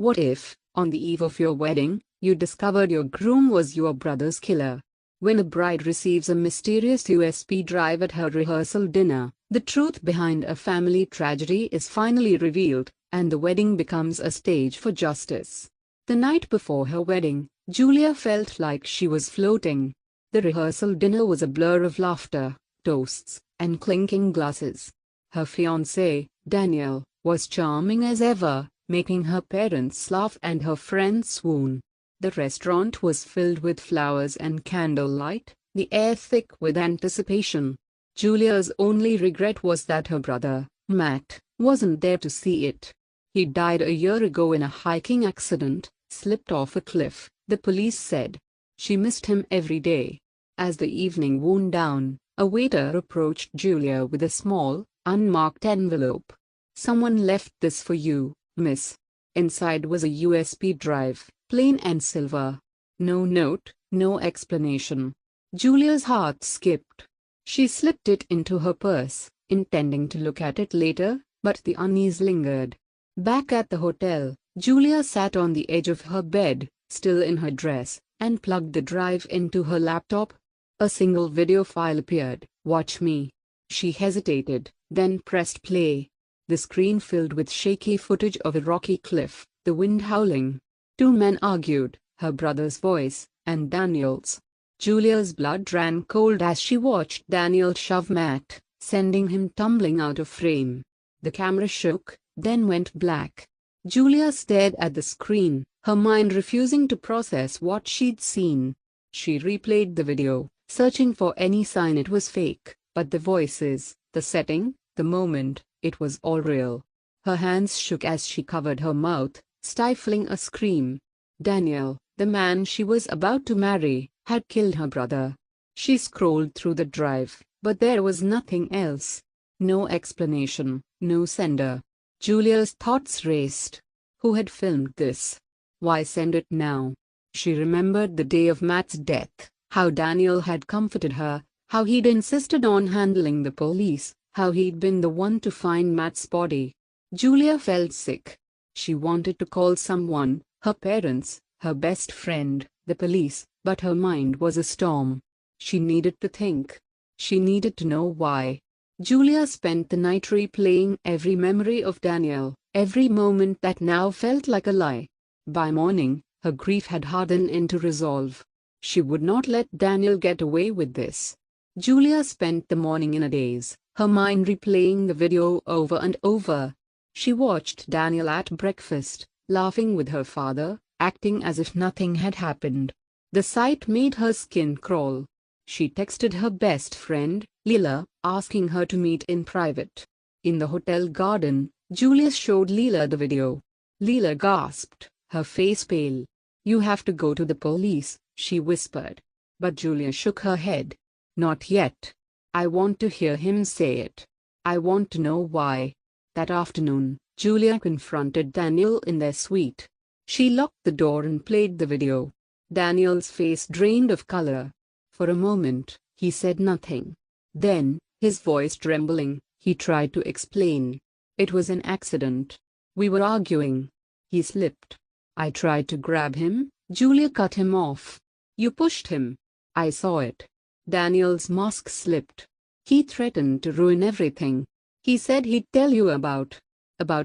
What if, on the eve of your wedding, you discovered your groom was your brother's killer? When a bride receives a mysterious USB drive at her rehearsal dinner, the truth behind a family tragedy is finally revealed, and the wedding becomes a stage for justice. The night before her wedding, Julia felt like she was floating. The rehearsal dinner was a blur of laughter, toasts, and clinking glasses. Her fiancé, Daniel, was charming as ever, making her parents laugh and her friends swoon. The restaurant was filled with flowers and candlelight, the air thick with anticipation. Julia's only regret was that her brother, Matt, wasn't there to see it. He died a year ago in a hiking accident, slipped off a cliff, the police said. She missed him every day. As the evening wound down, a waiter approached Julia with a small, unmarked envelope. "Someone left this for you, miss." Inside was a USB drive, plain and silver. No note, no explanation. Julia's heart skipped. She slipped it into her purse, intending to look at it later, but the unease lingered. Back at the hotel, Julia sat on the edge of her bed, still in her dress, and plugged the drive into her laptop. A single video file appeared. "Watch me." She hesitated, then pressed play. The screen filled with shaky footage of a rocky cliff, the wind howling. Two men argued, her brother's voice, and Daniel's. Julia's blood ran cold as she watched Daniel shove Matt, sending him tumbling out of frame. The camera shook, then went black. Julia stared at the screen, her mind refusing to process what she'd seen. She replayed the video, searching for any sign it was fake, but the voices, the setting, the moment, it was all real. Her hands shook as she covered her mouth, stifling a scream. Daniel, the man she was about to marry, had killed her brother. She scrolled through the drive, but there was nothing else. No explanation, no sender. Julia's thoughts raced. Who had filmed this? Why send it now? She remembered the day of Matt's death, how Daniel had comforted her, how he'd insisted on handling the police, how he'd been the one to find Matt's body. Julia felt sick. She wanted to call someone, her parents, her best friend, the police, but her mind was a storm. She needed to think. She needed to know why. Julia spent the night replaying every memory of Daniel, every moment that now felt like a lie. By morning, her grief had hardened into resolve. She would not let Daniel get away with this. Julia spent the morning in a daze, her mind replaying the video over and over. She watched Daniel at breakfast, laughing with her father, acting as if nothing had happened. The sight made her skin crawl. She texted her best friend, Leela, asking her to meet in private. In the hotel garden, Julia showed Leela the video. Leela gasped, her face pale. "You have to go to the police," she whispered. But Julia shook her head. "Not yet. I want to hear him say it. I want to know why." That afternoon, Julia confronted Daniel in their suite. She locked the door and played the video. Daniel's face drained of color. For a moment, he said nothing. Then, his voice trembling, he tried to explain. "It was an accident. We were arguing. He slipped. I tried to grab him." Julia cut him off. "You pushed him. I saw it." Daniel's mask slipped. "He threatened to ruin everything. He said he'd tell you about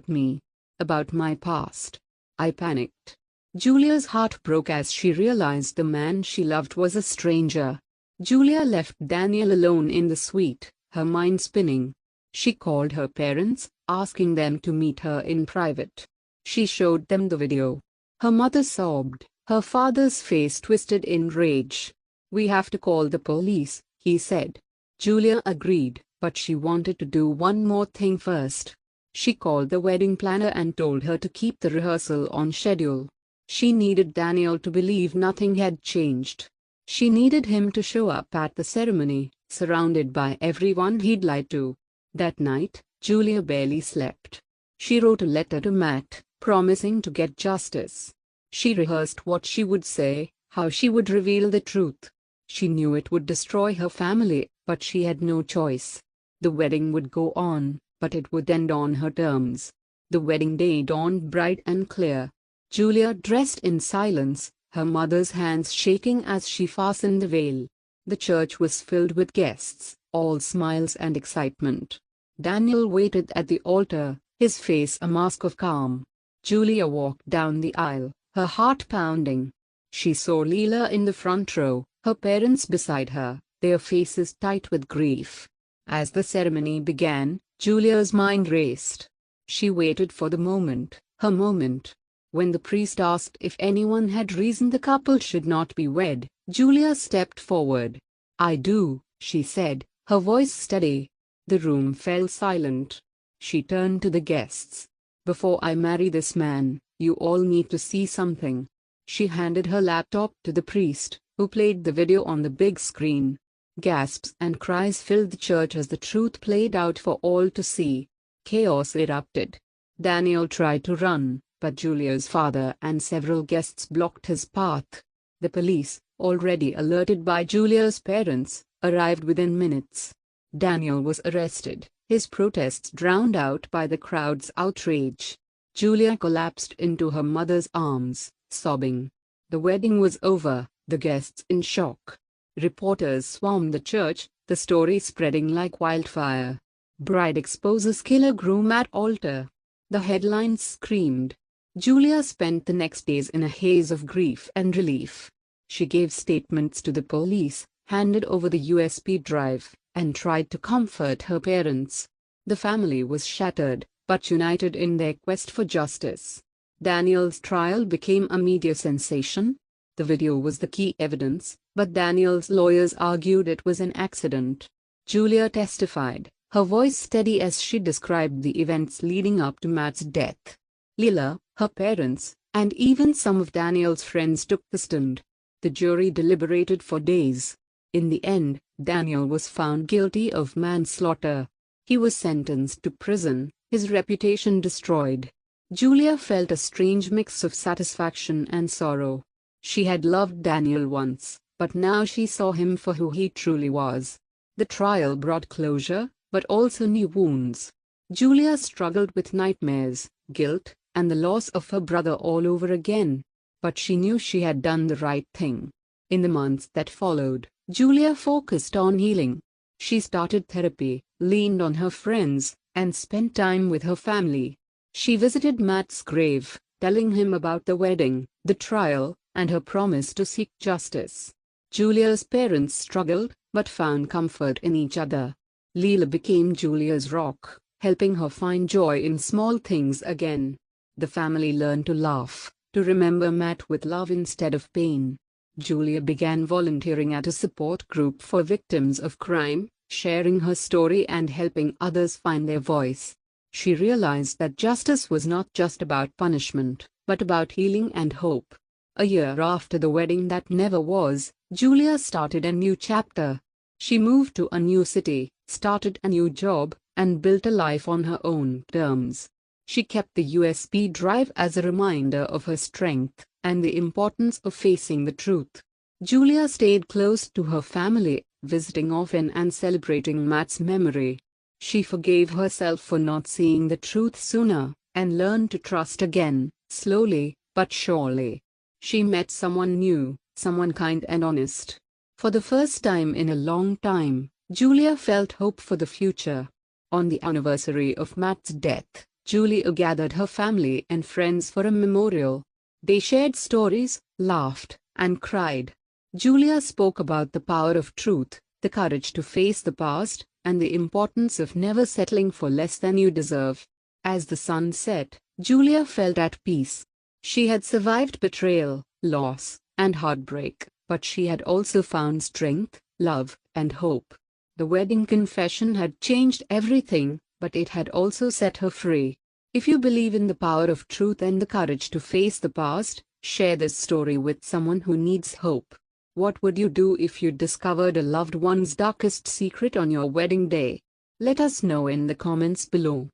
me, about my past." I panicked. Julia's heart broke as she realized the man she loved was a stranger. Julia left Daniel alone in the suite, her mind spinning. She called her parents, asking them to meet her in private. She showed them the video. Her mother sobbed, her father's face twisted in rage. "We have to call the police," he said. Julia agreed, but she wanted to do one more thing first. She called the wedding planner and told her to keep the rehearsal on schedule. She needed Daniel to believe nothing had changed. She needed him to show up at the ceremony, surrounded by everyone he'd lied to. That night, Julia barely slept. She wrote a letter to Matt, promising to get justice. She rehearsed what she would say, how she would reveal the truth. She knew it would destroy her family, but she had no choice. The wedding would go on, but it would end on her terms. The wedding day dawned bright and clear. Julia dressed in silence, her mother's hands shaking as she fastened the veil. The church was filled with guests, all smiles and excitement. Daniel waited at the altar, his face a mask of calm. Julia walked down the aisle, her heart pounding. She saw Leela in the front row, her parents beside her, their faces tight with grief. As the ceremony began, Julia's mind raced. She waited for the moment, her moment. When the priest asked if anyone had reason the couple should not be wed, Julia stepped forward. "I do," she said, her voice steady. The room fell silent. She turned to the guests. "Before I marry this man, you all need to see something." She handed her laptop to the priest, who played the video on the big screen. Gasps and cries filled the church as the truth played out for all to see. Chaos erupted. Daniel tried to run, but Julia's father and several guests blocked his path. The police, already alerted by Julia's parents, arrived within minutes. Daniel was arrested, his protests drowned out by the crowd's outrage. Julia collapsed into her mother's arms, sobbing. The wedding was over, the guests in shock. Reporters swarmed the church, the story spreading like wildfire. "Bride exposes killer groom at altar." The headlines screamed. Julia spent the next days in a haze of grief and relief. She gave statements to the police, handed over the USB drive, and tried to comfort her parents. The family was shattered, but united in their quest for justice. Daniel's trial became a media sensation. The video was the key evidence, but Daniel's lawyers argued it was an accident. Julia testified, her voice steady as she described the events leading up to Matt's death. Leela, her parents, and even some of Daniel's friends took the stand. The jury deliberated for days. In the end, Daniel was found guilty of manslaughter. He was sentenced to prison, his reputation destroyed. Julia felt a strange mix of satisfaction and sorrow. She had loved Daniel once, but now she saw him for who he truly was. The trial brought closure, but also new wounds. Julia struggled with nightmares, guilt, and the loss of her brother all over again. But she knew she had done the right thing. In the months that followed, Julia focused on healing. She started therapy, leaned on her friends, and spent time with her family. She visited Matt's grave, telling him about the wedding, the trial, and her promise to seek justice. Julia's parents struggled, but found comfort in each other. Leela became Julia's rock, helping her find joy in small things again. The family learned to laugh, to remember Matt with love instead of pain. Julia began volunteering at a support group for victims of crime, sharing her story and helping others find their voice. She realized that justice was not just about punishment, but about healing and hope. A year after the wedding that never was, Julia started a new chapter. She moved to a new city, started a new job, and built a life on her own terms. She kept the USB drive as a reminder of her strength and the importance of facing the truth. Julia stayed close to her family, visiting often and celebrating Matt's memory. She forgave herself for not seeing the truth sooner, and learned to trust again, slowly but surely. She met someone new, someone kind and honest. For the first time in a long time, Julia felt hope for the future. On the anniversary of Matt's death, Julia gathered her family and friends for a memorial. They shared stories, laughed, and cried. Julia spoke about the power of truth, the courage to face the past, and the importance of never settling for less than you deserve. As the sun set, Julia felt at peace. She had survived betrayal, loss, and heartbreak, but she had also found strength, love, and hope. The wedding confession had changed everything, but it had also set her free. If you believe in the power of truth and the courage to face the past, share this story with someone who needs hope. What would you do if you discovered a loved one's darkest secret on your wedding day? Let us know in the comments below.